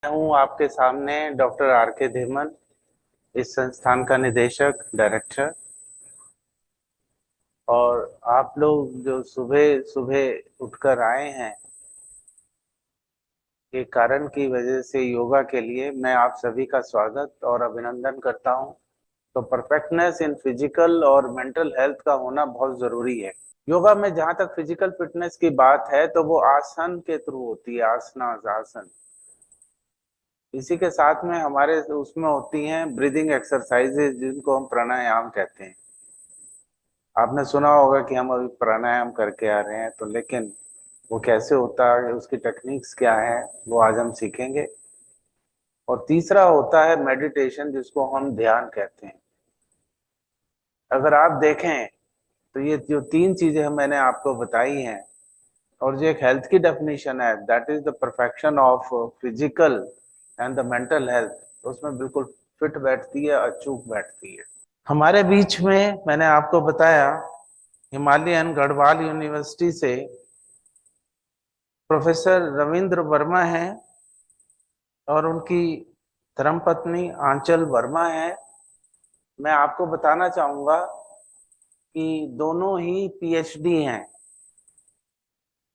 मैं हूँ आपके सामने डॉक्टर आर के धीमन, इस संस्थान का निदेशक डायरेक्टर। और आप लोग जो सुबह सुबह उठकर आए हैं, के कारण की वजह से योगा के लिए मैं आप सभी का स्वागत और अभिनंदन करता हूँ। तो परफेक्टनेस इन फिजिकल और मेंटल हेल्थ का होना बहुत जरूरी है। योगा में जहाँ तक फिजिकल फिटनेस की बात है तो वो आसन के थ्रू होती है, आसनास आसन। इसी के साथ में हमारे उसमें होती हैं ब्रीदिंग एक्सरसाइजेज, जिनको हम प्राणायाम कहते हैं। आपने सुना होगा कि हम अभी प्राणायाम करके आ रहे हैं, तो लेकिन वो कैसे होता है, उसकी टेक्निक्स क्या है, वो आज हम सीखेंगे। और तीसरा होता है मेडिटेशन, जिसको हम ध्यान कहते हैं। अगर आप देखें तो ये जो तीन चीजें मैंने आपको बताई हैं, और जो एक हेल्थ की डेफिनेशन है, that is the perfection of physical and the mental health, उसमें बिल्कुल फिट बैठती है, अचूक बैठती है। हमारे बीच में मैंने आपको बताया हिमालयन गढ़वाल यूनिवर्सिटी से प्रोफेसर रविंद्र वर्मा हैं, और उनकी धर्मपत्नी आंचल वर्मा है। मैं आपको बताना चाहूंगा कि दोनों ही पीएचडी हैं,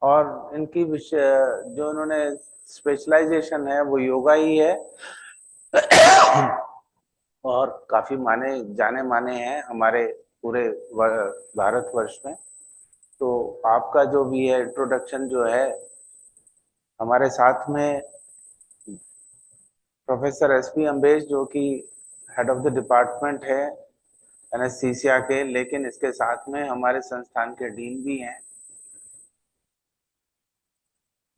और इनकी विषय जो इन्होंने स्पेशलाइजेशन है वो योगा ही है। और काफी माने जाने माने हैं हमारे पूरे भारतवर्ष में। तो आपका जो भी है इंट्रोडक्शन जो है, हमारे साथ में प्रोफेसर एसपी अम्बेश, जो कि हेड ऑफ द डिपार्टमेंट है एनेस्थीसिया के, लेकिन इसके साथ में हमारे संस्थान के डीन भी हैं।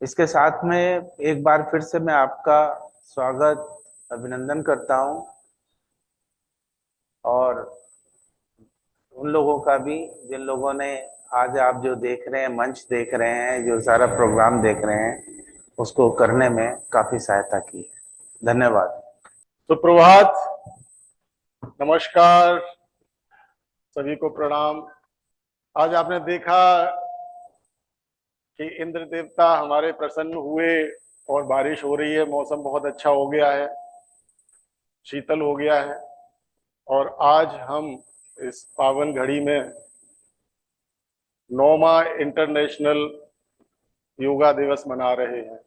इसके साथ में एक बार फिर से मैं आपका स्वागत अभिनंदन करता हूं, और उन लोगों का भी जिन लोगों ने आज आप जो देख रहे हैं, मंच देख रहे हैं, जो सारा प्रोग्राम देख रहे हैं, उसको करने में काफी सहायता की है। धन्यवाद। सुप्रभात, नमस्कार, सभी को प्रणाम। आज आपने देखा कि इंद्र देवता हमारे प्रसन्न हुए और बारिश हो रही है, मौसम बहुत अच्छा हो गया है, शीतल हो गया है। और आज हम इस पावन घड़ी में 9वां इंटरनेशनल योगा दिवस मना रहे हैं।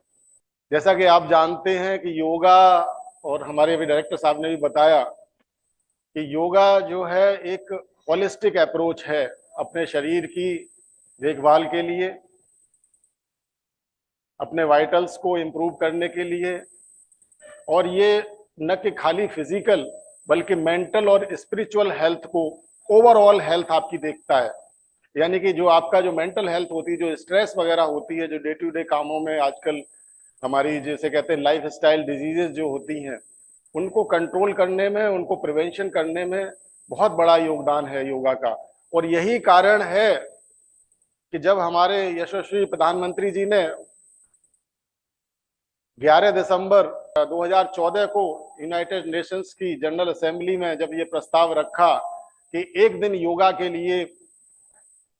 जैसा कि आप जानते हैं कि योगा, और हमारे भी डायरेक्टर साहब ने भी बताया कि योगा जो है एक होलिस्टिक अप्रोच है अपने शरीर की देखभाल के लिए, अपने वाइटल्स को इम्प्रूव करने के लिए। और ये न कि खाली फिजिकल बल्कि मेंटल और स्पिरिचुअल हेल्थ को, ओवरऑल हेल्थ आपकी देखता है। यानी कि जो आपका जो मेंटल हेल्थ होती है, जो स्ट्रेस वगैरह होती है, जो डे टू डे कामों में आजकल हमारी जैसे कहते हैं लाइफ स्टाइल डिजीजेस जो होती हैं, उनको कंट्रोल करने में, उनको प्रिवेंशन करने में बहुत बड़ा योगदान है योगा का। और यही कारण है कि जब हमारे यशस्वी प्रधानमंत्री जी ने 11 दिसंबर 2014 को यूनाइटेड नेशंस की जनरल असेंबली में जब ये प्रस्ताव रखा कि एक दिन योगा के लिए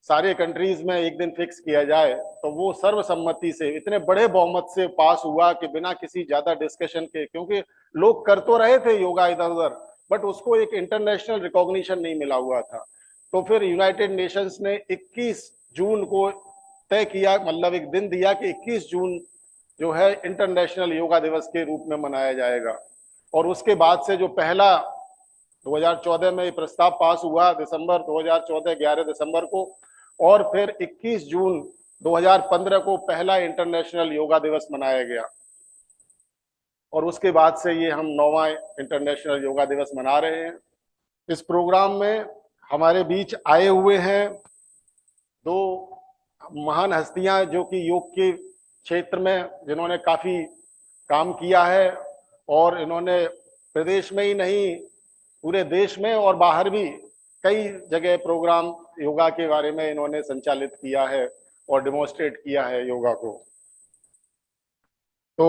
सारे कंट्रीज में एक दिन फिक्स किया जाए, तो वो सर्वसम्मति से इतने बड़े बहुमत से पास हुआ कि बिना किसी ज्यादा डिस्कशन के, क्योंकि लोग कर तो रहे थे योगा इधर उधर, बट उसको एक इंटरनेशनल रिकॉग्निशन नहीं मिला हुआ था। तो फिर यूनाइटेड नेशंस ने 21 जून को तय किया, मतलब एक दिन दिया कि 21 जून जो है इंटरनेशनल योगा दिवस के रूप में मनाया जाएगा। और उसके बाद से जो पहला 2014 में ये प्रस्ताव पास हुआ, दिसंबर 2014 11 दिसंबर को, और फिर 21 जून 2015 को पहला इंटरनेशनल योगा दिवस मनाया गया। और उसके बाद से ये हम 9वां इंटरनेशनल योगा दिवस मना रहे हैं। इस प्रोग्राम में हमारे बीच आए हुए हैं दो महान हस्तियां, जो कि योग के क्षेत्र में जिन्होंने काफी काम किया है, और इन्होंने प्रदेश में ही नहीं पूरे देश में और बाहर भी कई जगह प्रोग्राम योगा के बारे में इन्होंने संचालित किया है और डिमोन्स्ट्रेट किया है योगा को। तो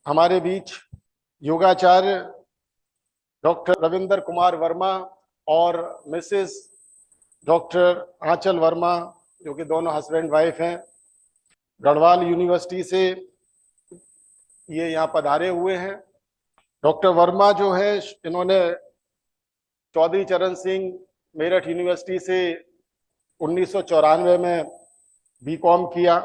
हमारे बीच योगाचार्य डॉक्टर रविंद्र कुमार वर्मा और मिसेस डॉक्टर आंचल वर्मा, जो कि दोनों हस्बैंड वाइफ हैं, गढ़वाल यूनिवर्सिटी से ये यहाँ पधारे हुए हैं। डॉक्टर वर्मा जो है, इन्होंने चौधरी चरण सिंह मेरठ यूनिवर्सिटी से 1994 में बीकॉम किया,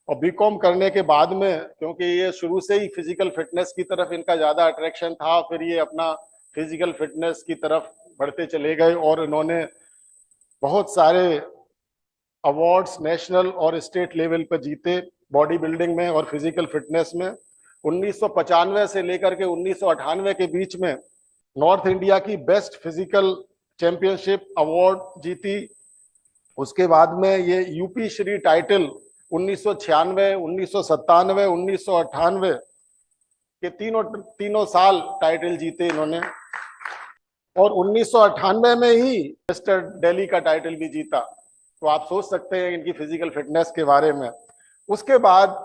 और बीकॉम करने के बाद में, क्योंकि ये शुरू से ही फिजिकल फिटनेस की तरफ इनका ज्यादा अट्रैक्शन था, फिर ये अपना फिजिकल फिटनेस की तरफ बढ़ते चले गए और इन्होंने बहुत सारे अवार्ड्स नेशनल और स्टेट लेवल पर जीते बॉडी बिल्डिंग में और फिजिकल फिटनेस में। 1995 से लेकर के 1998 के बीच में नॉर्थ इंडिया की बेस्ट फिजिकल चैंपियनशिप अवार्ड जीती। उसके बाद में ये यूपी श्री टाइटल 1996, 1997, 1998 के तीनों साल टाइटल जीते इन्होंने, और 1998 में ही मिस्टर दिल्ली का टाइटल भी जीता। तो आप सोच सकते हैं इनकी फिजिकल फिटनेस के बारे में। उसके बाद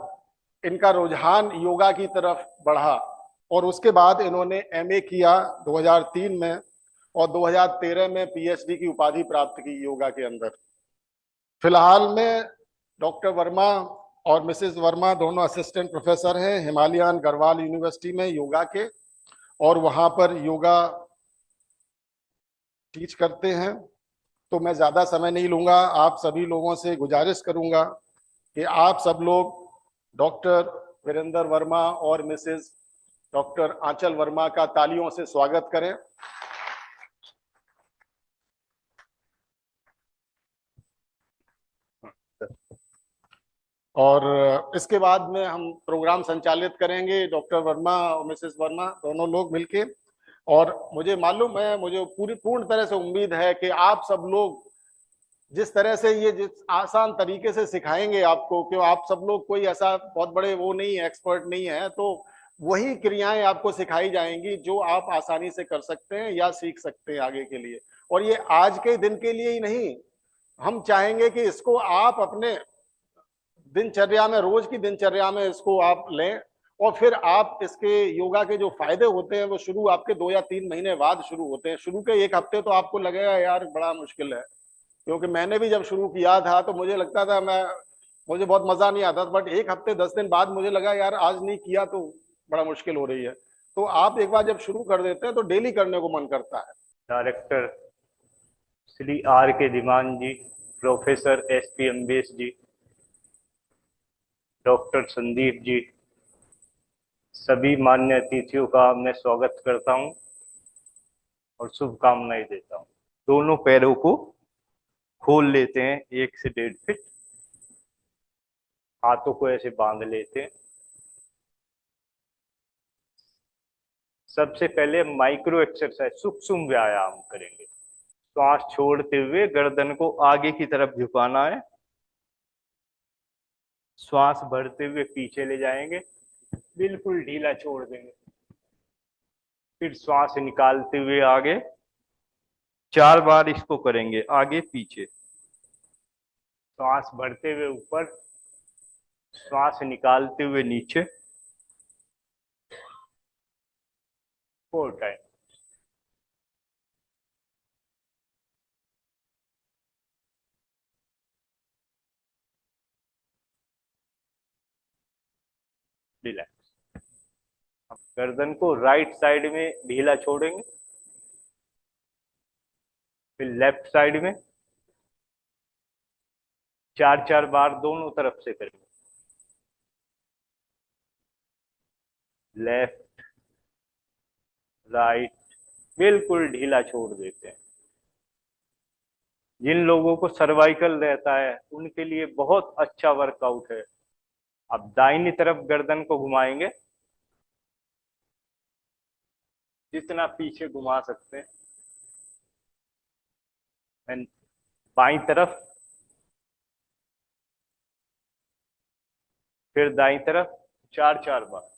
इनका रुझान योगा की तरफ बढ़ा, और उसके बाद इन्होंने एमए किया 2003 में, और 2013 में पीएचडी की उपाधि प्राप्त की योगा के अंदर। फिलहाल में डॉक्टर वर्मा और मिसेस वर्मा दोनों असिस्टेंट प्रोफेसर हैं हिमालयन गढ़वाल यूनिवर्सिटी में योगा के, और वहां पर योगा टीच करते हैं। तो मैं ज्यादा समय नहीं लूंगा, आप सभी लोगों से गुजारिश करूंगा कि आप सब लोग डॉक्टर वीरेंद्र वर्मा और मिसेस डॉक्टर आंचल वर्मा का तालियों से स्वागत करें। और इसके बाद में हम प्रोग्राम संचालित करेंगे डॉक्टर वर्मा और मिसेस वर्मा दोनों लोग मिलके। और मुझे मालूम है, मुझे पूर्ण तरह से उम्मीद है कि आप सब लोग जिस तरह से ये जिस आसान तरीके से सिखाएंगे आपको, कि आप सब लोग कोई ऐसा बहुत बड़े वो नहीं है, एक्सपर्ट नहीं है, तो वही क्रियाएं आपको सिखाई जाएंगी जो आप आसानी से कर सकते हैं या सीख सकते हैं आगे के लिए। और ये आज के दिन के लिए ही नहीं, हम चाहेंगे कि इसको आप अपने दिनचर्या में, रोज की दिनचर्या में इसको आप लें, और फिर आप इसके योगा के जो फायदे होते हैं वो शुरू आपके 2 या 3 महीने बाद शुरू होते हैं। शुरू के 1 हफ्ते तो आपको लगेगा यार बड़ा मुश्किल है, क्योंकि मैंने भी जब शुरू किया था तो मुझे लगता था मुझे बहुत मजा नहीं आता था, बट 1 हफ्ते 10 दिन बाद मुझे लगा यार आज नहीं किया तो बड़ा मुश्किल हो रही है। तो आप एक बार जब शुरू कर देते हैं तो डेली करने को मन करता है। डायरेक्टर श्री आर के धीमान जी, प्रोफेसर एस पी अम्बेश जी, डॉक्टर संदीप जी, सभी मान्य अतिथियों का मैं स्वागत करता हूं और शुभकामनाएं देता हूं। दोनों पैरों को खोल लेते हैं 1 से 1.5 फीट, हाथों को ऐसे बांध लेते हैं। सबसे पहले माइक्रो एक्सरसाइज, सूक्ष्म व्यायाम करेंगे। श्वास छोड़ते हुए गर्दन को आगे की तरफ झुकाना है, श्वास भरते हुए पीछे ले जाएंगे, बिल्कुल ढीला छोड़ देंगे, फिर श्वास निकालते हुए आगे। 4 बार इसको करेंगे, आगे पीछे, श्वास भरते हुए ऊपर, श्वास निकालते हुए नीचे, 4 टाइम। रिलैक्स। अब गर्दन को राइट साइड में ढीला छोड़ेंगे, फिर लेफ्ट साइड में 4-4 बार दोनों तरफ से करेंगे। लेफ्ट राइट, बिल्कुल ढीला छोड़ देते हैं। जिन लोगों को सर्वाइकल रहता है उनके लिए बहुत अच्छा वर्कआउट है। अब दाहिनी तरफ गर्दन को घुमाएंगे, जितना पीछे घुमा सकते हैं, एंड बाईं तरफ, फिर दाईं तरफ 4-4 बार।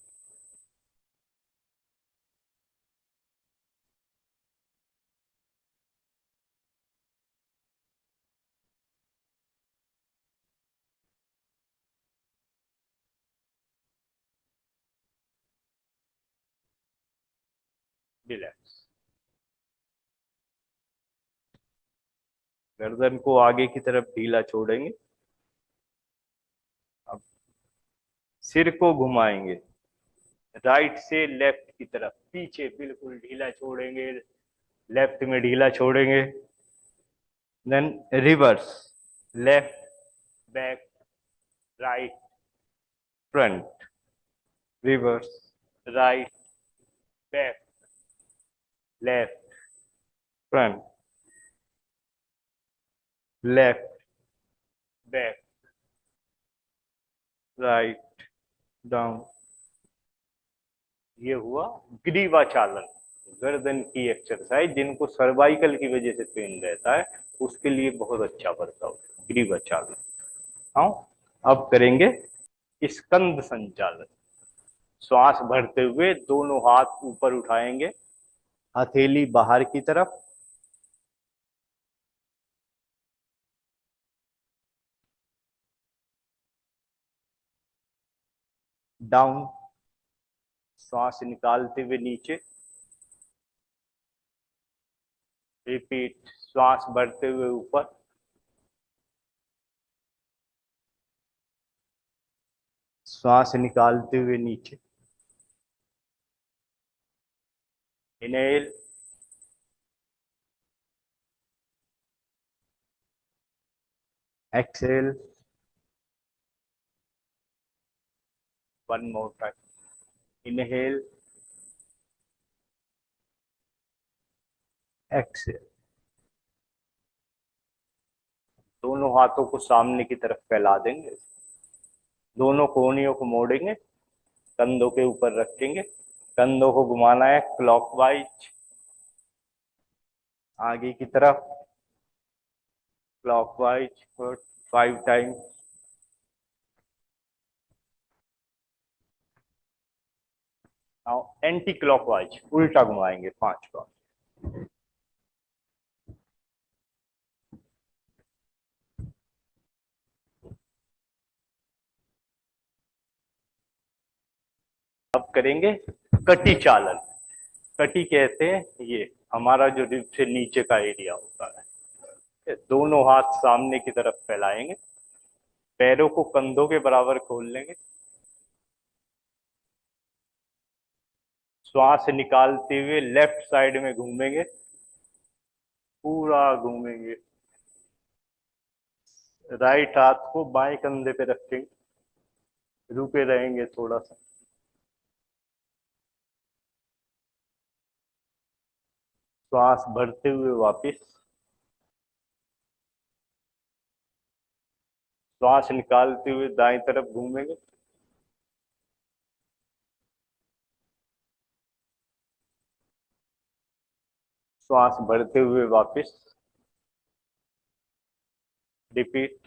रिलैक्स। गर्दन को आगे की तरफ ढीला छोड़ेंगे। अब सिर को घुमाएंगे, राइट से लेफ्ट की तरफ, पीछे बिल्कुल ढीला छोड़ेंगे, लेफ्ट में ढीला छोड़ेंगे। Then reverse, left, back, right, front, reverse, right, back, left, front, left, back, right, down. ये हुआ ग्रीवा चालन, गर्दन की एक्सरसाइज। जिनको सर्वाइकल की वजह से पेन रहता है उसके लिए बहुत अच्छा वर्कआउट ग्रीवा चालन। हाँ, अब करेंगे स्कंद संचालन। श्वास भरते हुए दोनों हाथ ऊपर उठाएंगे, हथेली बाहर की तरफ, डाउन। श्वास निकालते हुए नीचे, रिपीट। श्वास भरते हुए ऊपर, श्वास निकालते हुए नीचे। Inhale, exhale, one more time. Inhale, exhale. दोनों हाथों को सामने की तरफ फैला देंगे, दोनों कोहनियों को मोड़ेंगे, कंधों के ऊपर रखेंगे, कंधों को घुमाना है क्लॉकवाइज आगे की तरफ, clockwise for 5 time. Now anti clockwise, उल्टा घुमाएंगे 5 बार। अब करेंगे कटी चालन। कटी कहते हैं ये हमारा जो रिब से नीचे का एरिया होता है। दोनों हाथ सामने की तरफ फैलाएंगे, पैरों को कंधों के बराबर खोल लेंगे, श्वास निकालते हुए लेफ्ट साइड में घूमेंगे, पूरा घूमेंगे। राइट हाथ को बाएं कंधे पे रखेंगे, रुके रहेंगे थोड़ा सा। श्वास भरते हुए वापस, श्वास निकालते हुए दाएं तरफ घूमेंगे, श्वास भरते हुए वापस, रिपीट।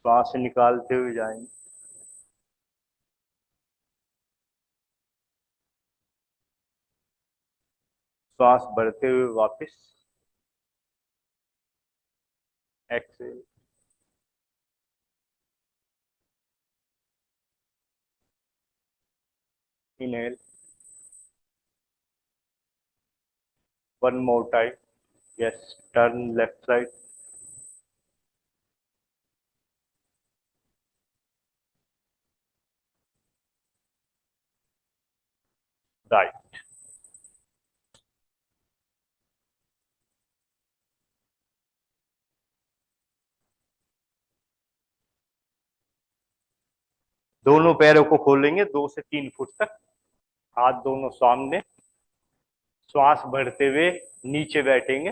श्वास निकालते हुए जाएंगे, श्वास भरते हुए वापस, exhale. Inhale, one more time. Yes, turn left side, right. दोनों पैरों को खोलेंगे 2 से 3 फुट तक, हाथ दोनों सामने, श्वास भरते हुए नीचे बैठेंगे,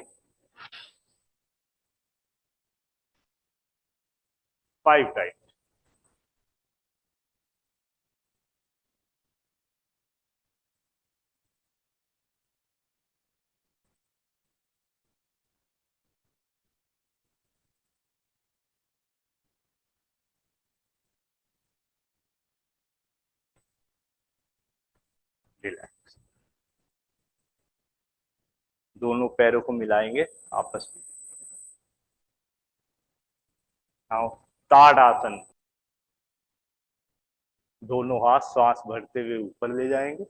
5 टाइम। रिलैक्स। दोनों पैरों को मिलाएंगे आपस में। आओ, ताड़ासन। दोनों हाथ श्वास भरते हुए ऊपर ले जाएंगे,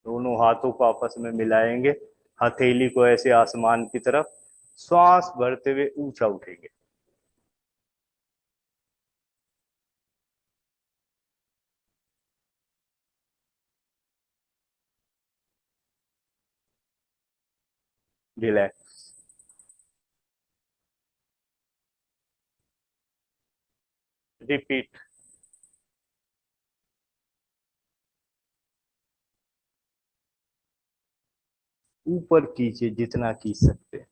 दोनों हाथों को आपस में मिलाएंगे, हथेली को ऐसे आसमान की तरफ, श्वास भरते हुए ऊंचा उठेंगे। रिलैक्स। रिपीट। ऊपर खींचे जितना खींच सकते हैं।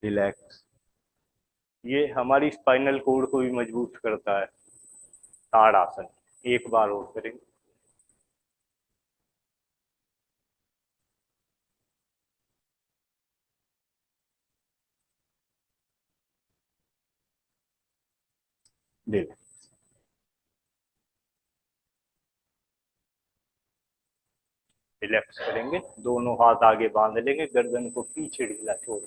रिलैक्स। ये हमारी स्पाइनल कोड को भी मजबूत करता है। ताड़ासन। एक बार और करेंगे। रिलैक्स। रिलैक्स करेंगे, दोनों हाथ आगे बांध लेंगे, गर्दन को पीछे ढीला छोड़।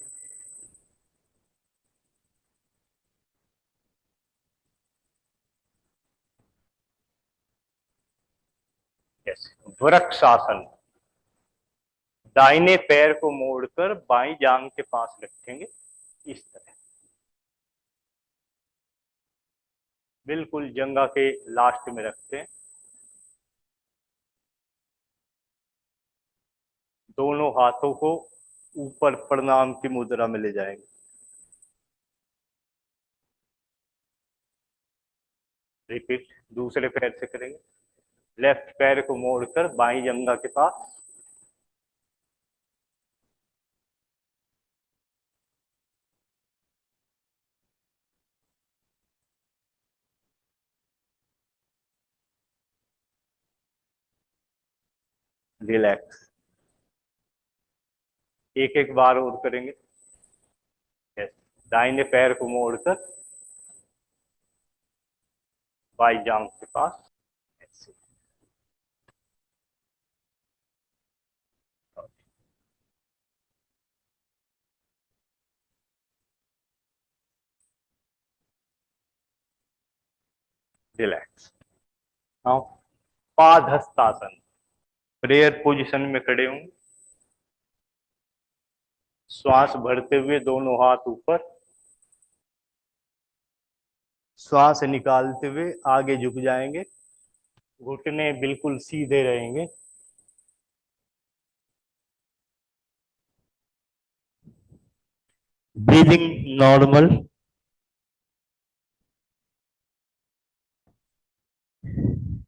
वृक्षासन। दाहिने पैर को मोड़कर बाईं जांग के पास रखेंगे, इस तरह बिल्कुल जंगा के लास्ट में रखते हैं। दोनों हाथों को ऊपर प्रणाम की मुद्रा में ले जाएंगे। रिपीट। दूसरे पैर से करेंगे। लेफ्ट पैर को मोड़कर बाईं जंगा के पास। रिलैक्स। एक एक बार और करेंगे। यस। दाहिने पैर को मोड़कर बाईं जांग के पास। ऐसे। Relax. Now padahastasana. Prayer position में खड़े होंगे। श्वास भरते हुए दोनों हाथ ऊपर। श्वास निकालते हुए आगे झुक जाएंगे, घुटने बिल्कुल सीधे रहेंगे। Breathing normal.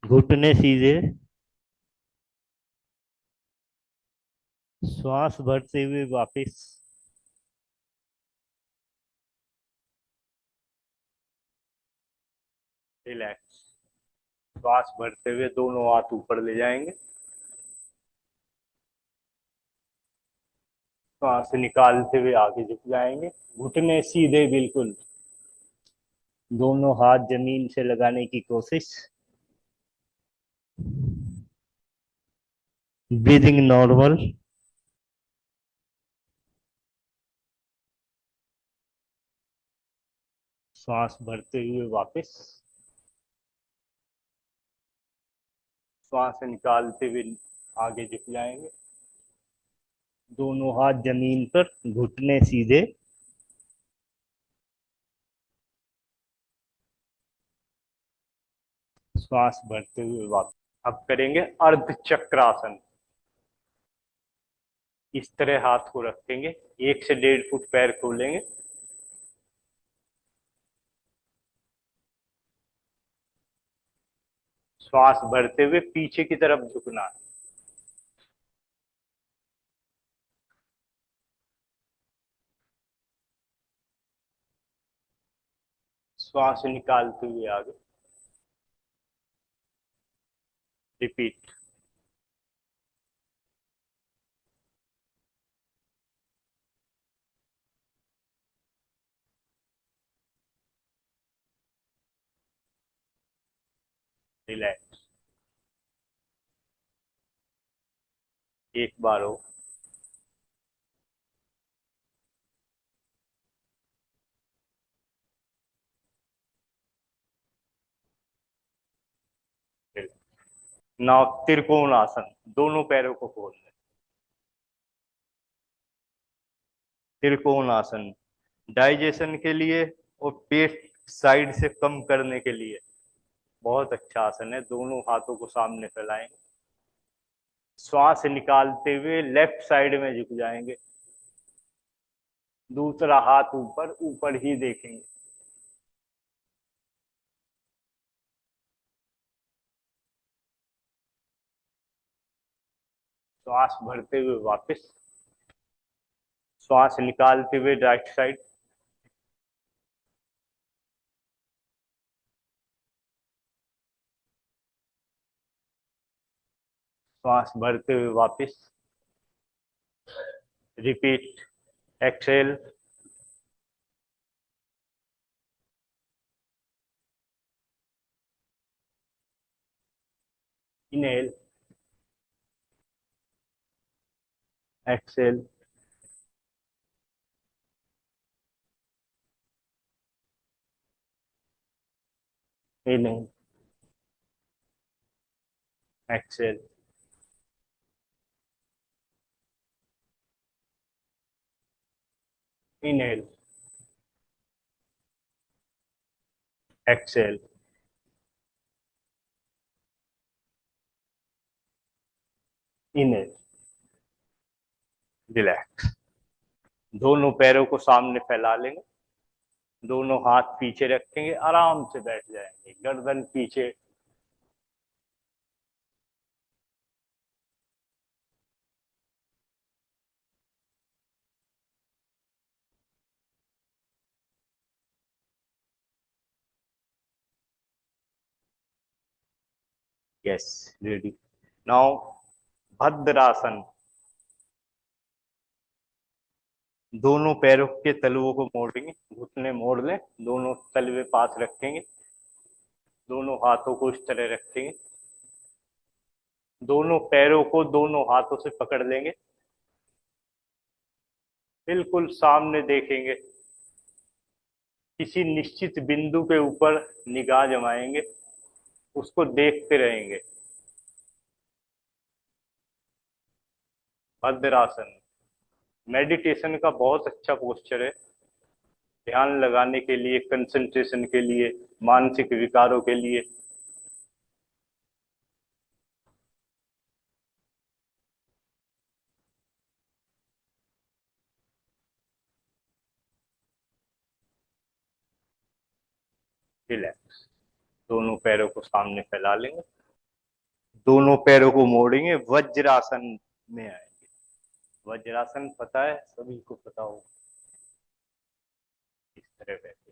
घुटने सीधे। श्वास भरते हुए वापस। रिलैक्स। श्वास भरते हुए दोनों हाथ ऊपर ले जाएंगे। श्वास निकालते हुए आगे झुक जाएंगे, घुटने सीधे बिल्कुल। दोनों हाथ जमीन से लगाने की कोशिश। Breathing normal. श्वास भरते हुए वापस। श्वास निकालते हुए आगे झुक जाएंगे, दोनों हाथ जमीन पर, घुटने सीधे। श्वास भरते हुए वापस। अब करेंगे अर्ध चक्रासन। इस तरह हाथ को रखेंगे, 1 से 1.5 फुट पैर खोलेंगे। श्वास भरते हुए पीछे की तरफ झुकना है। श्वास निकालते हुए आगे। रिपीट। रिलैक्स। एक बार हो। नाउ त्रिकोण आसन। दोनों पैरों को खोल लें। त्रिकोण आसन डाइजेशन के लिए और पेट साइड से कम करने के लिए बहुत अच्छा आसन है। दोनों हाथों को सामने फैलाएं। श्वास निकालते हुए लेफ्ट साइड में झुक जाएंगे, दूसरा हाथ ऊपर, ऊपर ही देखेंगे। श्वास भरते हुए वापस, श्वास निकालते हुए राइट साइड, श्वास भरते हुए वापस, repeat, exhale, inhale, exhale, inhale, exhale, inhale, exhale, inhale, relax. दोनों पैरों को सामने फैला लेंगे, दोनों हाथ पीछे रखेंगे, आराम से बैठ जाएंगे, गर्दन पीछे। Yes, ready. नाउ भद्रासन। दोनों पैरों के तलुओं को मोड़ेंगे, घुटने मोड़ लें, दोनों तलवे पास रखेंगे, दोनों हाथों को इस तरह रखेंगे, दोनों पैरों को दोनों हाथों से पकड़ लेंगे, बिल्कुल सामने देखेंगे, किसी निश्चित बिंदु के ऊपर निगाह जमाएंगे, उसको देखते रहेंगे। भद्रासन मेडिटेशन का बहुत अच्छा पोस्चर है, ध्यान लगाने के लिए, कंसंट्रेशन के लिए, मानसिक विकारों के लिए। रिलैक्स, दोनों पैरों को सामने फैला लेंगे, दोनों पैरों को मोड़ेंगे, वज्रासन में आएंगे। वज्रासन पता है, सभी को पता हो, इस तरह बैठे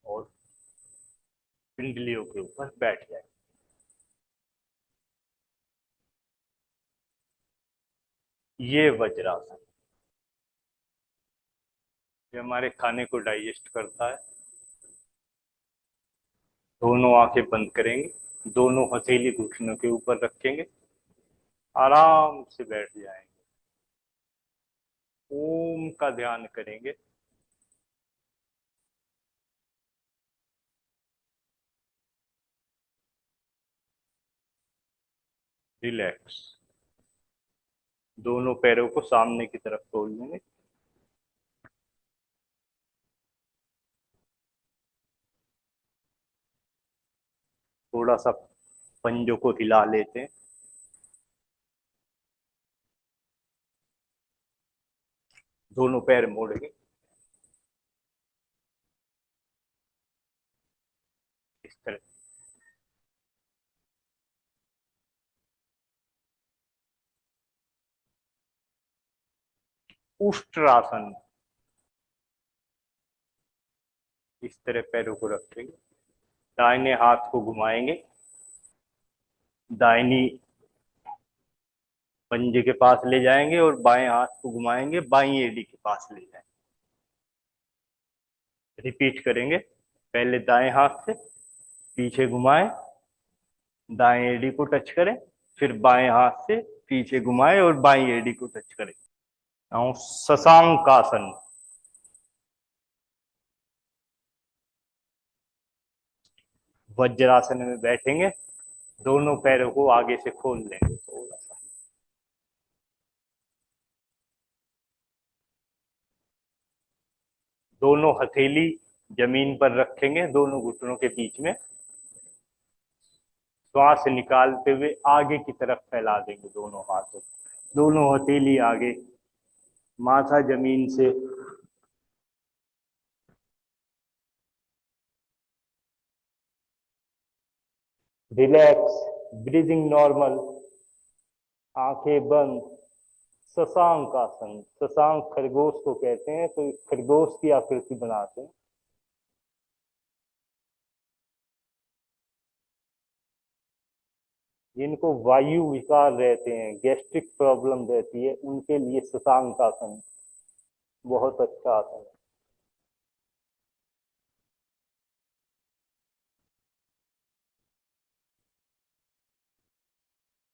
और पिंडलियों के ऊपर बैठ जाए। ये वज्रासन, ये हमारे खाने को डाइजेस्ट करता है। दोनों आंखें बंद करेंगे, दोनों हथेली घुटनों के ऊपर रखेंगे, आराम से बैठ जाएंगे, ओम का ध्यान करेंगे। रिलैक्स, दोनों पैरों को सामने की तरफ खोल लेंगे, थोड़ा सा पंजों को हिला लेते हैं, दोनों पैर मोड़ेंगे, इस तरह। उष्ट्रासन, इस तरह पैरों को रखेंगे, दाहिने हाथ को घुमाएंगे, दाहिनी पंजे के पास ले जाएंगे और बाएं हाथ को घुमाएंगे, बाईं एड़ी के पास ले जाएंगे। रिपीट करेंगे, पहले दाएं हाथ से पीछे घुमाएं, दाएं एड़ी को टच करें, फिर बाएं हाथ से पीछे घुमाएं और बाईं एड़ी को टच करें। नाउ शशांकासन। वज्रासन में बैठेंगे, दोनों पैरों को आगे से खोल लेंगे थोड़ा सा, दोनों हथेली जमीन पर रखेंगे, दोनों घुटनों के बीच में, श्वास निकालते हुए आगे की तरफ फैला देंगे दोनों हाथों, दोनों हथेली आगे, माथा जमीन से। रिलैक्स, ब्रीदिंग नॉर्मल, आंखें बंद। शशांक आसन, शशांक खरगोश को कहते हैं, तो खरगोश की आकृति बनाते हैं। जिनको वायु विकार रहते हैं, गैस्ट्रिक प्रॉब्लम रहती है, उनके लिए शशांक आसन बहुत अच्छा आसन है।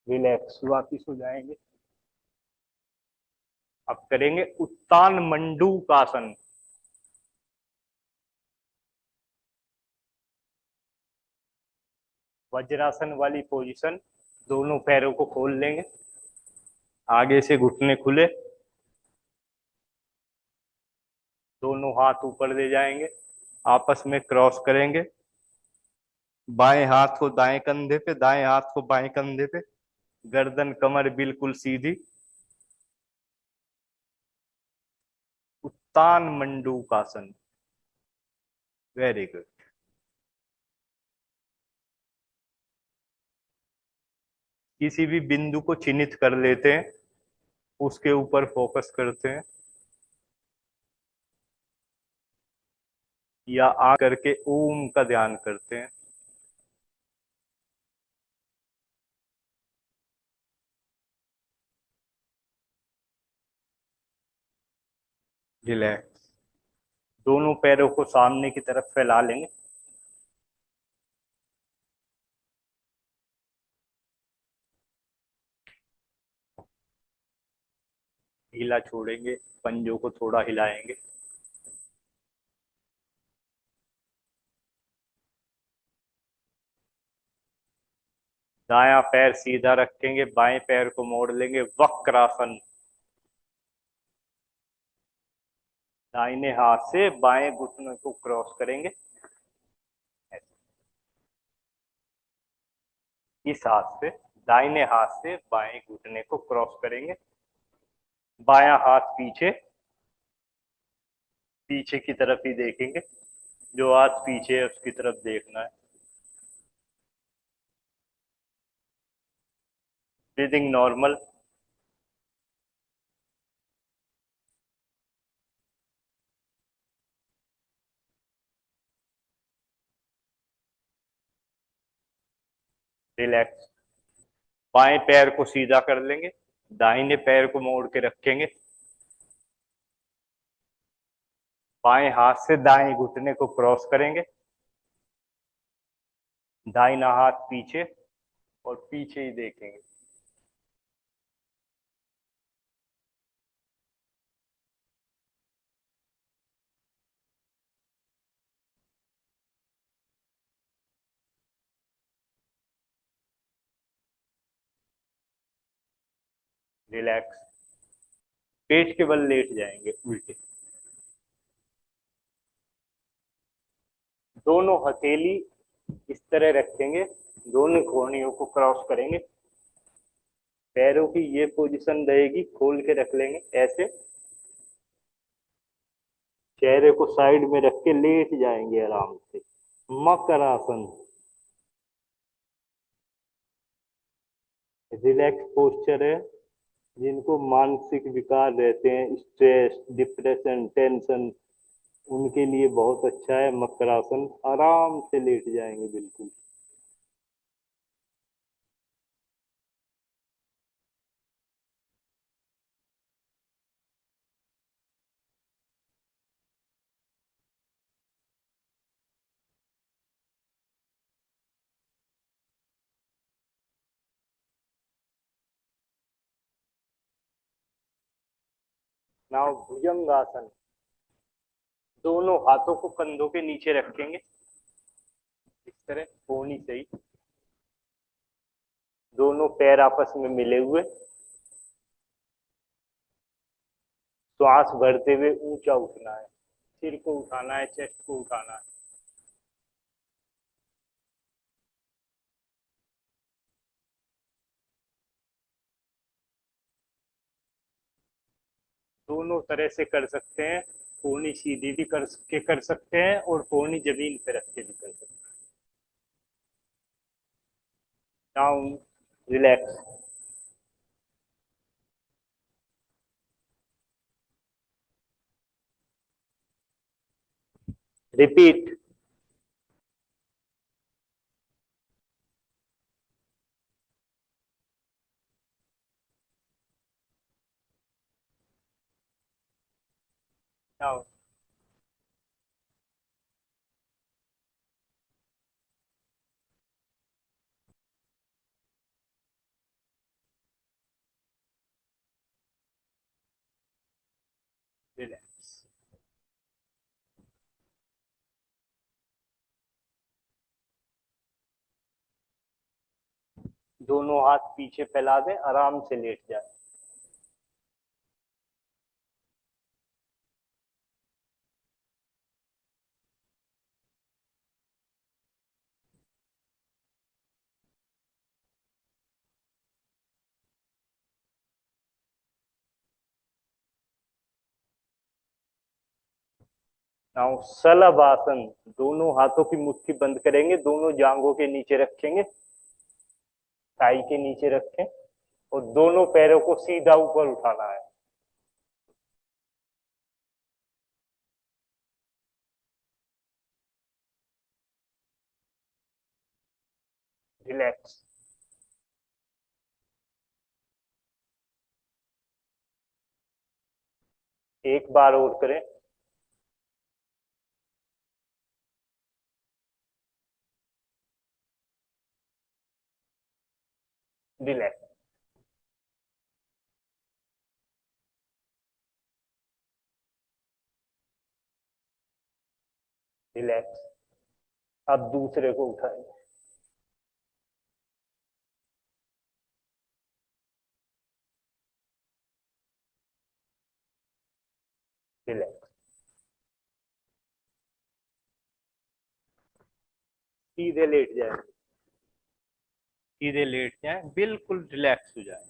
रिलैक्स, वापिस हो जाएंगे। अब करेंगे उत्तान मंडूकासन। वज्रासन वाली पोजीशन, दोनों पैरों को खोल लेंगे, आगे से घुटने खुले, दोनों हाथ ऊपर ले जाएंगे, आपस में क्रॉस करेंगे, बाएं हाथ को दाएं कंधे पे, दाएं हाथ को बाएं कंधे पे, गर्दन कमर बिल्कुल सीधी। उत्तान मंडूकासन, वेरी गुड। किसी भी बिंदु को चिन्हित कर लेते हैं, उसके ऊपर फोकस करते हैं, या आ करके ओम का ध्यान करते हैं। रिलैक्स, दोनों पैरों को सामने की तरफ फैला लेंगे, ढीला छोड़ेंगे, पंजों को थोड़ा हिलाएंगे। दायां पैर सीधा रखेंगे, बाएं पैर को मोड़ लेंगे, वक्रासन। दाहिने हाथ से बाएं घुटने को क्रॉस करेंगे, इस हाथ से, दाहिने हाथ से बाएं घुटने को क्रॉस करेंगे, बायां हाथ पीछे, पीछे की तरफ ही देखेंगे, जो हाथ पीछे है उसकी तरफ देखना है। Breathing normal. रिलैक्स, बाएं पैर को सीधा कर लेंगे, दाहिने पैर को मोड़ के रखेंगे, बाएं हाथ से दाएं घुटने को क्रॉस करेंगे, दाहिना हाथ पीछे और पीछे ही देखेंगे। रिलैक्स, पेट के बल लेट जाएंगे उल्टे, दोनों हथेली इस तरह रखेंगे, दोनों कोहनियों को क्रॉस करेंगे, पैरों की ये पोजीशन रहेगी, खोल के रख लेंगे ऐसे, चेहरे को साइड में रख के लेट जाएंगे आराम से। मकर आसन, रिलैक्स पोस्चर है। जिनको मानसिक विकार रहते हैं, स्ट्रेस, डिप्रेशन, टेंशन, उनके लिए बहुत अच्छा है मकरासन। आराम से लेट जाएंगे बिल्कुल। नाउ भुजंगासन, दोनों हाथों को कंधों के नीचे रखेंगे इस तरह कोहनी से ही, दोनों पैर आपस में मिले हुए, श्वास भरते हुए ऊंचा उठना है, सिर को उठाना है, चेस्ट को उठाना है। दोनों तरह से कर सकते हैं, कोहनी सीधी भी कर सकते हैं और कोहनी जमीन पे रख के भी कर सकते हैं। Now relax. Repeat. Now relax. दोनों हाथ पीछे फैला दें, आराम से लेट जाए। नाउ सलभ आसन। दोनों हाथों की मुट्ठी बंद करेंगे, दोनों जांघों के नीचे रखेंगे, टाई के नीचे रखें और दोनों पैरों को सीधा ऊपर उठाना है। रिलैक्स। एक बार और करें। रिलैक्स। रिलैक्स। अब दूसरे को उठाएंगे। रिलैक्स। सीधे लेट जाए। सीधे लेट जाए, बिल्कुल रिलैक्स हो जाए।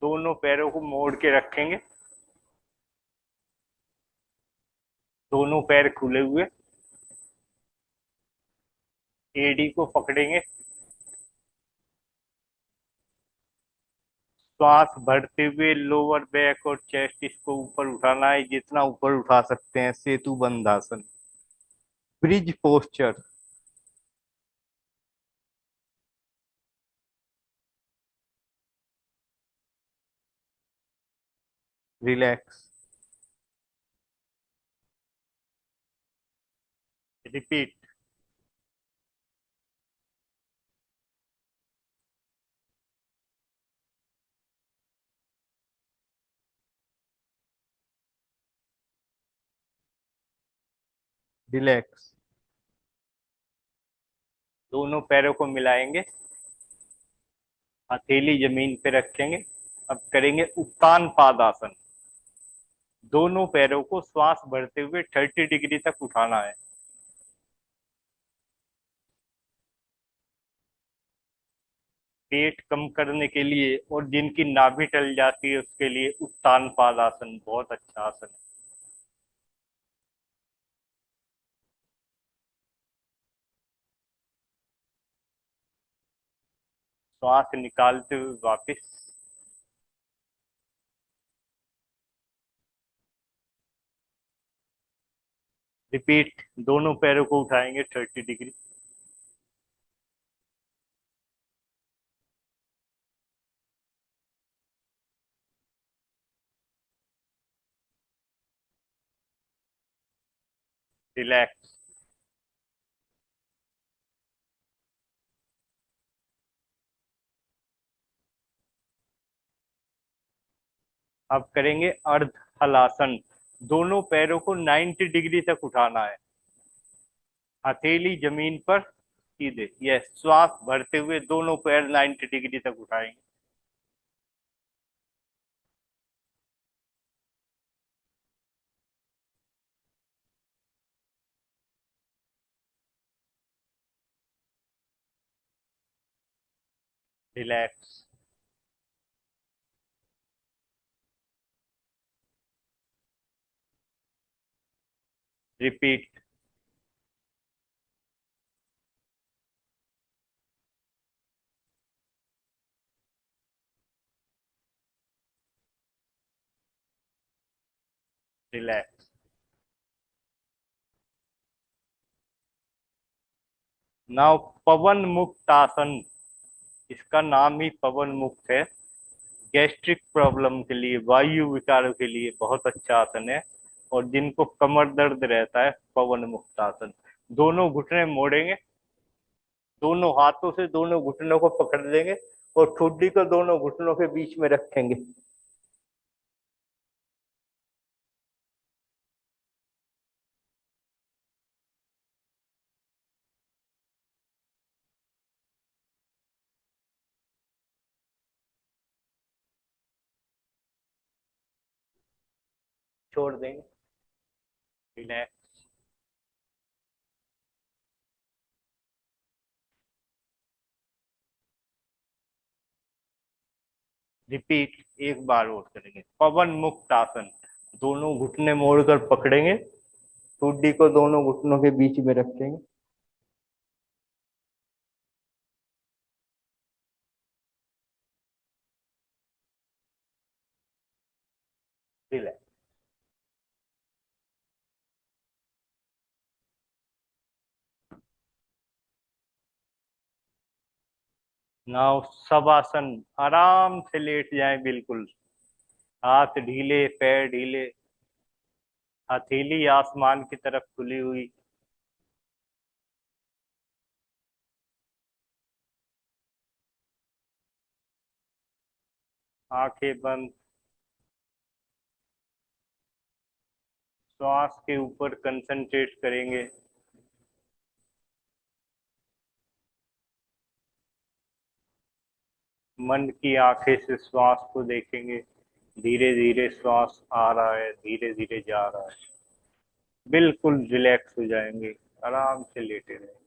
दोनों पैरों को मोड़ के रखेंगे, दोनों पैर खुले हुए, एडी को पकड़ेंगे, श्वास भरते हुए लोअर बैक और चेस्ट इसको ऊपर उठाना है, जितना ऊपर उठा सकते हैं। Setu Bandhasana, bridge posture. Relax. Repeat. Relax. दोनों पैरों को मिलाएंगे, हथेली जमीन पे रखेंगे। अब करेंगे उत्तान पादासन। दोनों पैरों को श्वास भरते हुए 30 डिग्री तक उठाना है। पेट कम करने के लिए और जिनकी नाभि टल जाती है उसके लिए उत्तान पादासन बहुत अच्छा आसन है। श्वास निकालते हुए वापस। रिपीट। दोनों पैरों को उठाएंगे 30 डिग्री। रिलैक्स। अब करेंगे अर्ध हलासन। दोनों पैरों को 90 डिग्री तक उठाना है, हथेली जमीन पर सीधे। यस, श्वास भरते हुए दोनों पैर 90 डिग्री तक उठाएंगे। Relax, repeat, relax. नाउ पवन मुक्त आसन, इसका नाम ही पवन मुक्त है। गैस्ट्रिक प्रॉब्लम के लिए, वायु विकारों के लिए बहुत अच्छा आसन है। और जिनको कमर दर्द रहता है, पवन मुक्त आसन। दोनों घुटने मोड़ेंगे, दोनों हाथों से दोनों घुटनों को पकड़ लेंगे और ठुड्डी को दोनों घुटनों के बीच में रखेंगे। छोड़ देंगे, रिलैक्स। रिपीट, एक बार और करेंगे पवन मुक्त आसन। दोनों घुटने मोड़कर पकड़ेंगे, ठुड्डी को दोनों घुटनों के बीच में रखेंगे। रिलैक्स। नाउ शवासन, आराम से लेट जाएं बिल्कुल। हाथ ढीले, पैर ढीले, हथेली आसमान की तरफ खुली हुई। आंखें बंद। श्वास के ऊपर कंसंट्रेट करेंगे। मन की आंखें से श्वास को देखेंगे। धीरे धीरे श्वास आ रहा है, धीरे धीरे जा रहा है। बिल्कुल रिलैक्स हो जाएंगे, आराम से लेटे रहेंगे।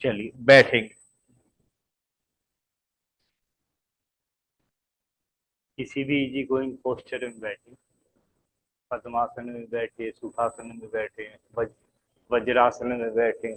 चलिए बैठेंगे, किसी भी इजी गोइंग पोस्चर में बैठे। पद्मासन में बैठे, सुखासन में बैठे, वज्रासन में बैठे।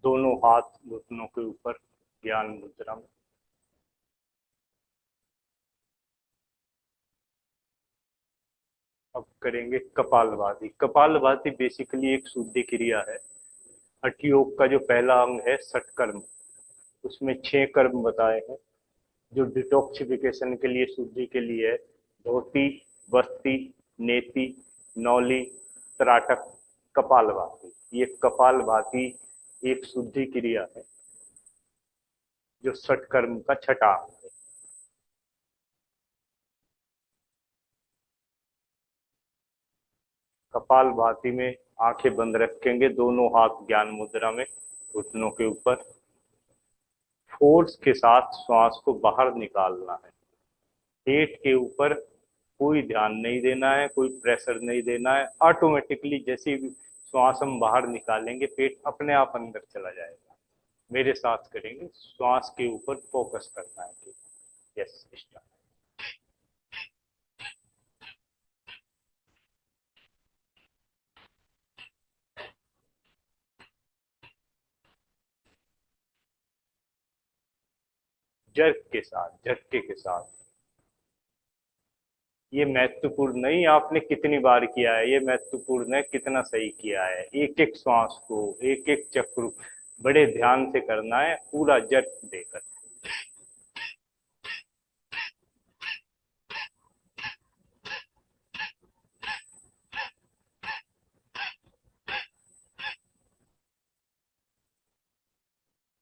दोनों हाथ घुटनों के ऊपर, ज्ञान मुद्रा में। अब करेंगे कपालभाति। कपालभाति बेसिकली एक शुद्धि क्रिया है। हठ योग का जो पहला अंग है षटकर्म, उसमें 6 कर्म बताए हैं जो डिटॉक्सिफिकेशन के लिए, शुद्धि के लिए है। धोती, बस्ती, नेति, नौली, त्राटक, कपालभाति। ये कपालभाति एक शुद्धि क्रिया है जो षटकर्म का छठा अंग है। कपालभाति में आंखें बंद रखेंगे, दोनों हाथ ज्ञान मुद्रा में, घुटनों के ऊपर। फोर्स के साथ श्वास को बाहर निकालना है। पेट के ऊपर कोई ध्यान नहीं देना है, कोई प्रेशर नहीं देना है। ऑटोमेटिकली जैसे भी श्वास हम बाहर निकालेंगे, पेट अपने आप अंदर चला जाएगा। मेरे साथ करेंगे, श्वास के ऊपर फोकस करना है। Yes, start. जर्क के साथ, झटके के साथ। ये महत्वपूर्ण नहीं आपने कितनी बार किया है, ये महत्वपूर्ण है कितना सही किया है। एक एक श्वास को, एक एक चक्र बड़े ध्यान से करना है, पूरा जट देकर।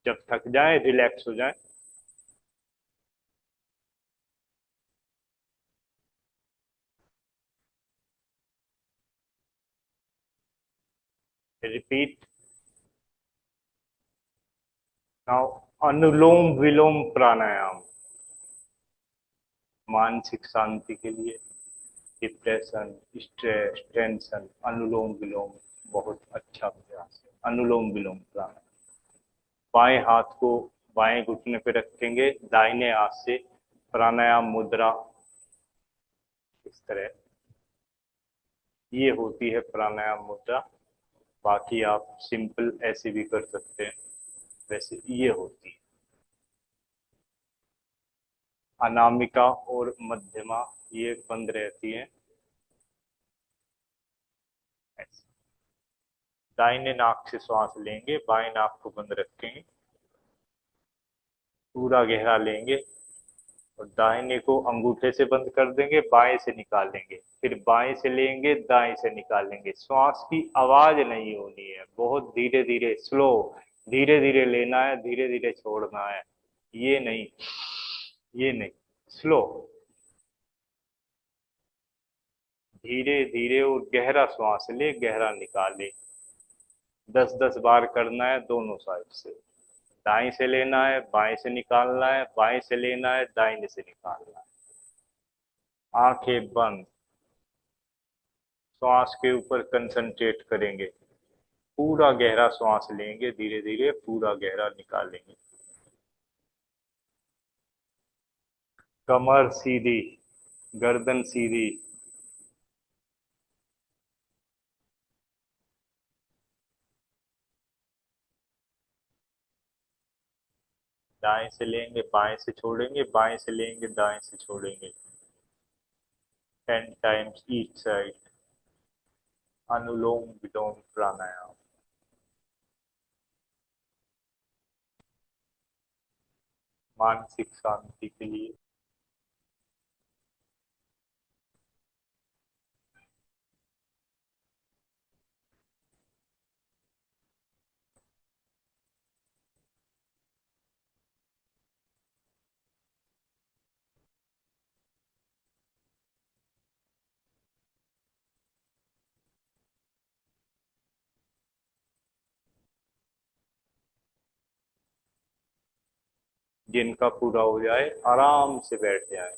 जब थक जाए, रिलैक्स हो जाए। Repeat now. अनुलोम विलोम प्राणायाम मानसिक शांति के लिए, डिप्रेशन, स्ट्रेस, टेंशन, अनुलोम विलोम बहुत अच्छा अभ्यास है। अनुलोम विलोम प्राणायाम। बाएं हाथ को बाएं घुटने पे रखेंगे, दाहिने हाथ से प्राणायाम मुद्रा इस तरह, ये होती है प्राणायाम मुद्रा। बाकी आप सिंपल ऐसे भी कर सकते हैं, वैसे ये होती है। अनामिका और मध्यमा ये बंद रहती है ऐसे। दाहिने नाक से श्वास लेंगे, बाएं नाक को बंद रखेंगे, पूरा गहरा लेंगे और दाहिने को अंगूठे से बंद कर देंगे, बाएं से निकालेंगे, फिर बाएं से लेंगे, दाएं से निकालेंगे। श्वास की आवाज नहीं होनी है, बहुत धीरे धीरे, स्लो, धीरे धीरे लेना है, धीरे धीरे छोड़ना है। ये नहीं, ये नहीं, स्लो, धीरे धीरे और गहरा श्वास ले, गहरा निकाले। 10-10 बार करना है दोनों साइड से। दाएं से लेना है, बाएं से निकालना है, बाएं से लेना है, दाहिने से निकालना है। आंखें बंद, श्वास के ऊपर कंसंट्रेट करेंगे, पूरा गहरा श्वास लेंगे, धीरे धीरे पूरा गहरा निकालेंगे। कमर सीधी, गर्दन सीधी। दाएं से लेंगे, बाएं से छोड़ेंगे, बाएं से लेंगे, दाएं से छोड़ेंगे। 10 टाइम्स ईच साइड। अनुलोम विलोम प्राणायाम। मानसिक शांति के लिए। जिनका पूरा हो जाए आराम से बैठ जाए।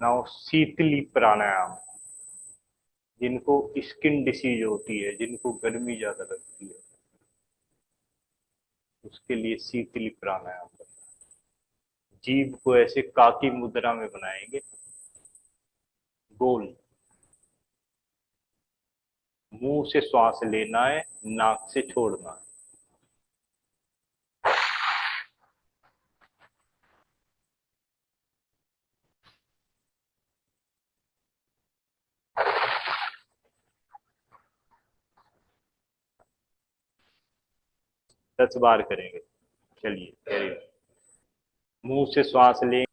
नाउ शीतली प्राणायाम। जिनको स्किन डिसीज होती है, जिनको गर्मी ज्यादा लगती है, उसके लिए शीतली प्राणायाम करना है। जीभ को ऐसे काकी मुद्रा में बनाएंगे, गोल। मुंह से श्वास लेना है, नाक से छोड़ना है। दस बार करेंगे। चलिए कैरी ऑन। मुंह से श्वास लें,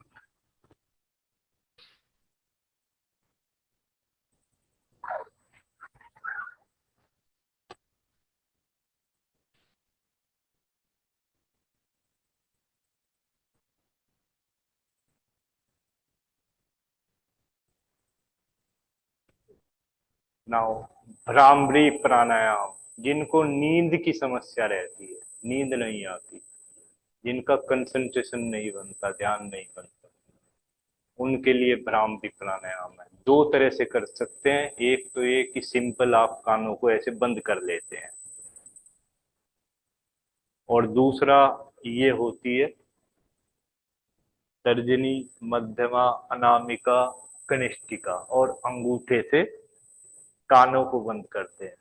नाउ भ्रामरी प्राणायाम। जिनको नींद की समस्या रहती है, नींद नहीं आती, जिनका कंसंट्रेशन नहीं बनता, ध्यान नहीं बनता, उनके लिए भ्रामरी प्राणायाम है। दो तरह से कर सकते हैं। एक तो ये कि सिंपल आप कानों को ऐसे बंद कर लेते हैं, और दूसरा ये होती है तर्जनी, मध्यमा, अनामिका, कनिष्ठिका और अंगूठे से कानों को बंद करते हैं।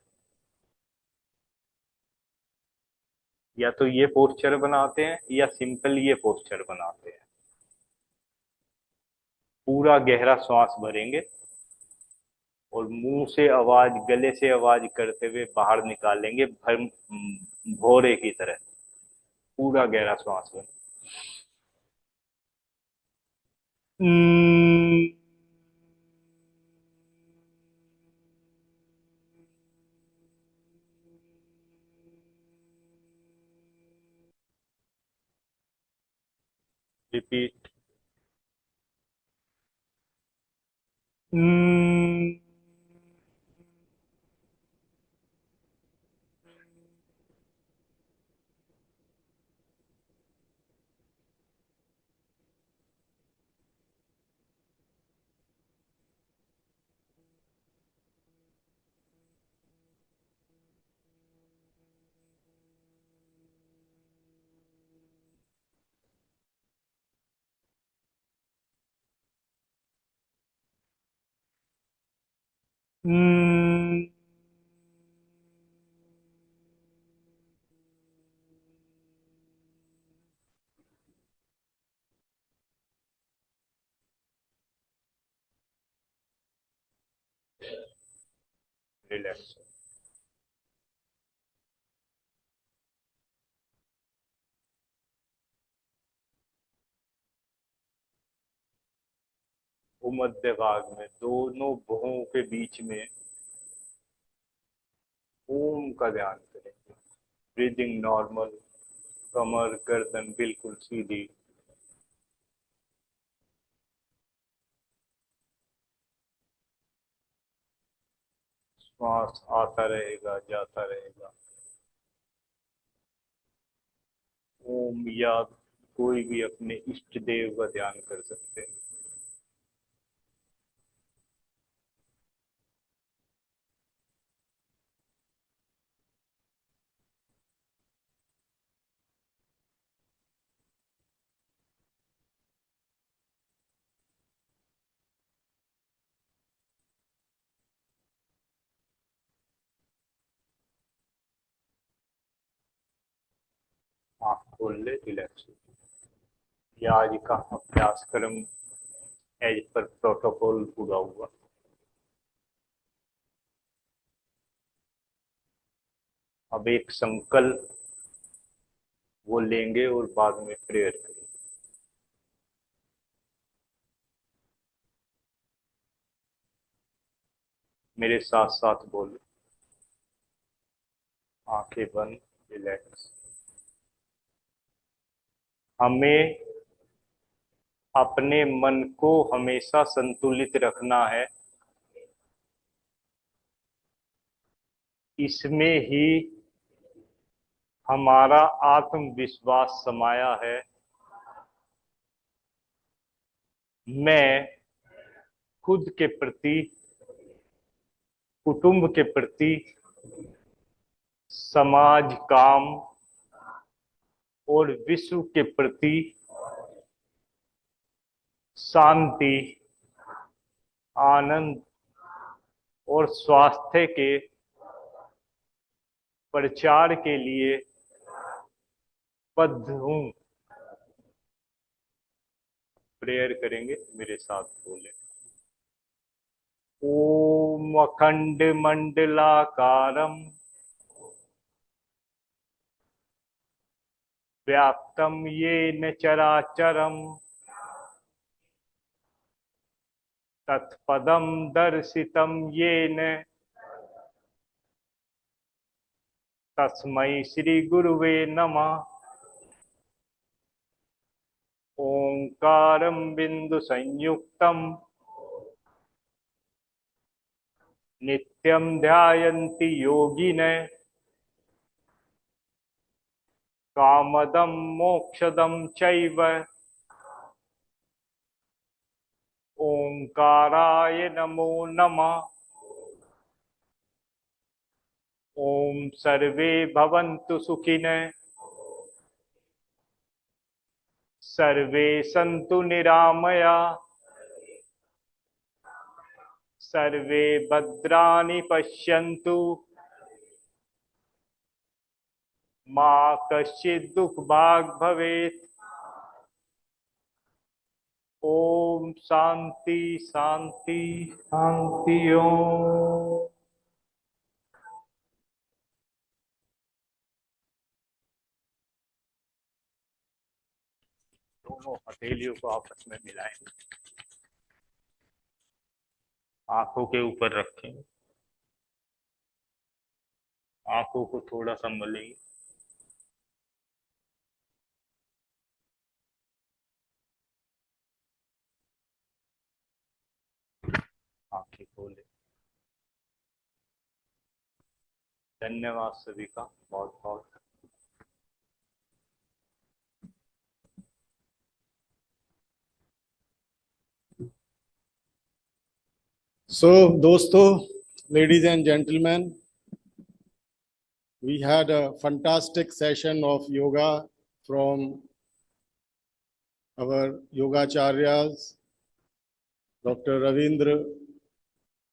या तो ये पोस्चर बनाते हैं या सिंपल ये पोस्चर बनाते हैं। पूरा गहरा श्वास भरेंगे और मुंह से आवाज, गले से आवाज करते हुए बाहर निकालेंगे, भौरे की तरह। पूरा गहरा श्वास भरें। रिपीट। रिलैक्स। भूमध्य भाग में दोनों भुवों के बीच में ओम का ध्यान करें। ब्रीदिंग नॉर्मल, कमर गर्दन बिल्कुल सीधी। श्वास आता रहेगा, जाता रहेगा। ओम या कोई भी अपने इष्ट देव का ध्यान कर सकते हैं। आँख खोल ले, रिलैक्स। ये आज का अभ्यास क्रम एज पर प्रोटोकॉल पूरा हुआ। अब एक संकल्प वो लेंगे और बाद में प्रेयर करेंगे। मेरे साथ साथ बोलो। आंखें बंद, रिलैक्स। हमें अपने मन को हमेशा संतुलित रखना है। इसमें ही हमारा आत्मविश्वास समाया है। मैं खुद के प्रति, कुटुंब के प्रति, समाज, काम और विश्व के प्रति शांति, आनंद और स्वास्थ्य के प्रचार के लिए बद्ध हूं। प्रेयर करेंगे, मेरे साथ बोले। ओम अखंड मंडलाकारम व्याप्तम येन चराचरम तत्पदम दर्शितम येन तस्मै श्री गुरुवे नमः। ओंकारं बिंदु संयुक्तम नित्यं ध्यायन्ति योगिनः कामदं मोक्षदं चैव। ओंकाराय नमो नमः। ओम सर्वे भवन्तु सुखिनः। सर्वे सन्तु निरामया, सर्वे भद्राणि पश्यन्तु, मा कश्चित् दुःखभाग् भवेत्। ओम शांति शांति शांति। ओम। दोनों हथेलियों को आपस में मिलाएं, आंखों के ऊपर रखें, आंखों को थोड़ा सा मलें। आंखें खोलें। धन्यवाद सभी का, बहुत बहुत। So, दोस्तों, ladies and gentlemen, we had a fantastic session of yoga from our yogacharyas, Dr. Ravindra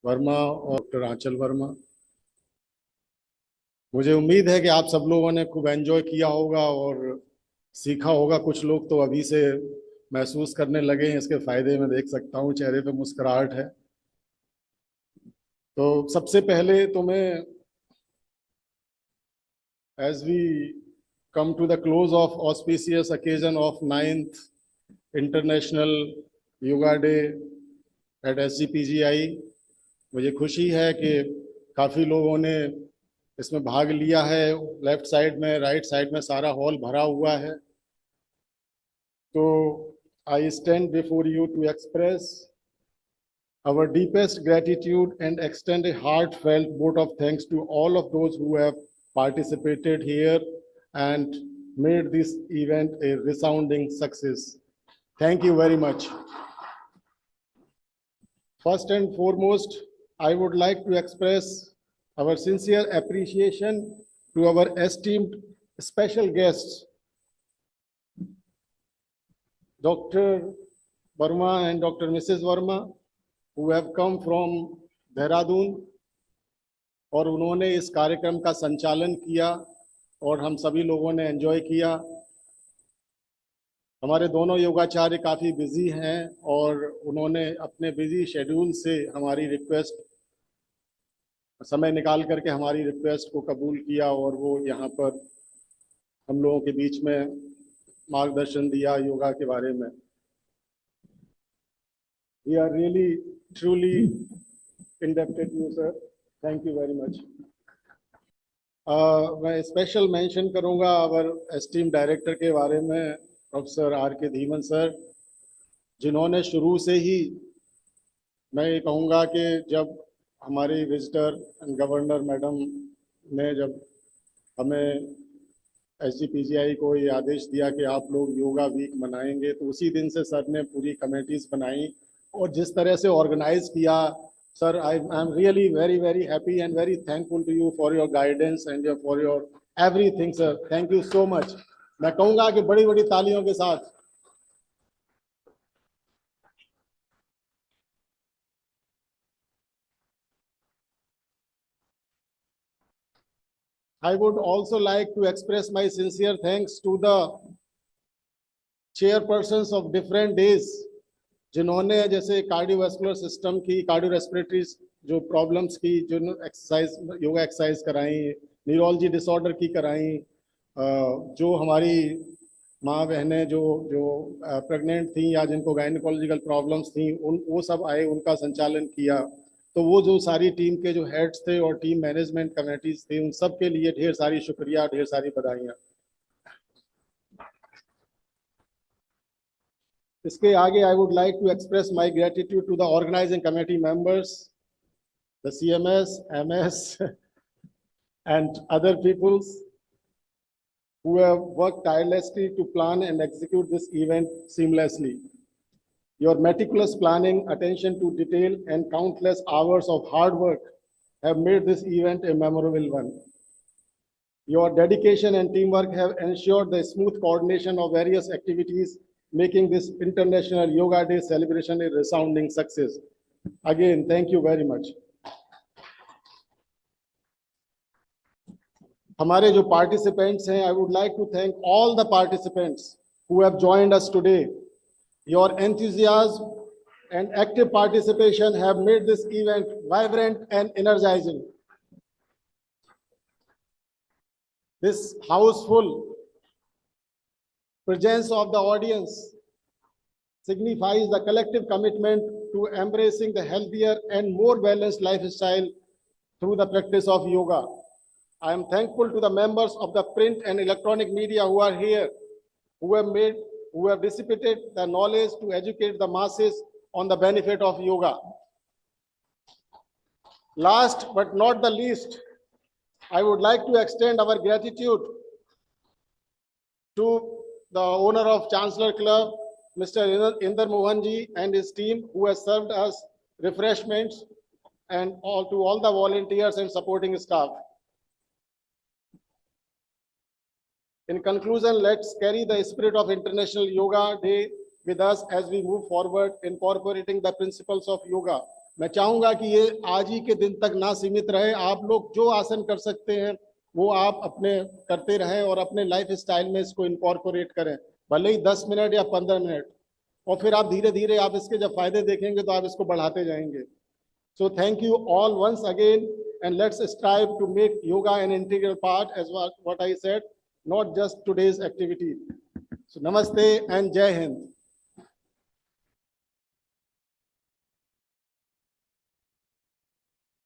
Verma और डॉक्टर आंचल वर्मा। मुझे उम्मीद है कि आप सब लोगों ने खूब एंजॉय किया होगा और सीखा होगा। कुछ लोग तो अभी से महसूस करने लगे हैं इसके फायदे। मैं देख सकता हूँ चेहरे पे मुस्कुराहट है। तो सबसे पहले तो मैं, as we come to the close of auspicious occasion of 9th International Yoga Day at SGPGI, मुझे खुशी है कि काफ़ी लोगों ने इसमें भाग लिया है। लेफ्ट साइड में, राइट साइड में सारा हॉल भरा हुआ है। तो I stand before you to express our deepest gratitude and extend a heartfelt vote of thanks to all of those who have participated here and made this event a resounding success. Thank you very much. First and foremost, I would like to express our sincere appreciation to our esteemed special guests, Dr. Verma and Dr. Mrs. Verma, who have come from Dehradun, और उन्होंने इस कार्यक्रम का संचालन किया और हम सभी लोगों ने एंजॉय किया। हमारे दोनों योगाचार्य काफ़ी बिजी हैं और उन्होंने अपने बिजी शेड्यूल से हमारी रिक्वेस्ट, समय निकाल करके हमारी रिक्वेस्ट को कबूल किया और वो यहाँ पर हम लोगों के बीच में मार्गदर्शन दिया योगा के बारे में। We are really truly indebted to you, sir. Thank you very much. मैं स्पेशल मेंशन करूंगा अवर एस्टीम डायरेक्टर के बारे में, प्रोफेसर R.K. धीमन सर, जिन्होंने शुरू से ही, मैं ये कहूँगा कि जब हमारी विजिटर एंड गवर्नर मैडम ने जब हमें SGPGI को ये आदेश दिया कि आप लोग योगा वीक मनाएंगे, तो उसी दिन से सर ने पूरी कमेटीज़ बनाई और जिस तरह से ऑर्गेनाइज किया, sir I am really very happy and very thankful to you for your guidance and for your everything sir. Thank you so much. मैं कहूँगा कि बड़ी बड़ी तालियों के साथ I would also like to express my sincere thanks to the chairpersons of different days, जिन्होंने जैसे कार्डियोवैस्कुलर सिस्टम की, कार्डियो रेस्पिरेटरी जो प्रॉब्लम्स की जो एक्सरसाइज, योगा एक्सरसाइज कराई, न्यूरोलॉजी डिसऑर्डर की कराई, जो हमारी माँ बहनें जो प्रेग्नेंट थी या जिनको गायनिकोलॉजिकल प्रॉब्लम्स थी, वो सब आए, उनका संचालन किया। तो वो जो सारी टीम के जो हेड्स थे और टीम मैनेजमेंट कमेटीज थे, उन सब के लिए ढेर सारी शुक्रिया, ढेर सारी बधाइयाँ। इसके आगे I would like to express my gratitude to the organising committee members, the CMS, MS and other peoples who have worked tirelessly to plan and execute this event seamlessly. Your meticulous planning, attention to detail, and countless hours of hard work have made this event a memorable one. Your dedication and teamwork have ensured the smooth coordination of various activities making this International Yoga Day celebration a resounding success. Again, thank you very much. हमारे जो participants हैं, I would like to thank all the participants who have joined us today. Your enthusiasm and active participation have made this event vibrant and energizing. This houseful presence of the audience signifies the collective commitment to embracing the healthier and more balanced lifestyle through the practice of yoga. I am thankful to the members of the print and electronic media who are here, who have dissipated the knowledge to educate the masses on the benefit of yoga. Last but not the least, I would like to extend our gratitude to the owner of Chancellor Club, Mr. Inder Mohanji, and his team, who has served us refreshments, and to all the volunteers and supporting staff. In conclusion, let's carry the spirit of International Yoga Day with us as we move forward, incorporating the principles of yoga. मैं चाहूंगा कि ये आज ही के दिन तक ना सीमित रहे. आप लोग जो आसन कर सकते हैं वो आप अपने करते रहें और अपने लाइफ स्टाइल में इसको इनकॉर्पोरेट करें, भले ही 10 मिनट या 15 मिनट, और फिर आप धीरे धीरे आप इसके जब फायदे देखेंगे तो आप इसको बढ़ाते जाएंगे. So thank you all once again, and let's strive to make yoga an integral part, as what I said, not just today's activity. So namaste and Jai Hind.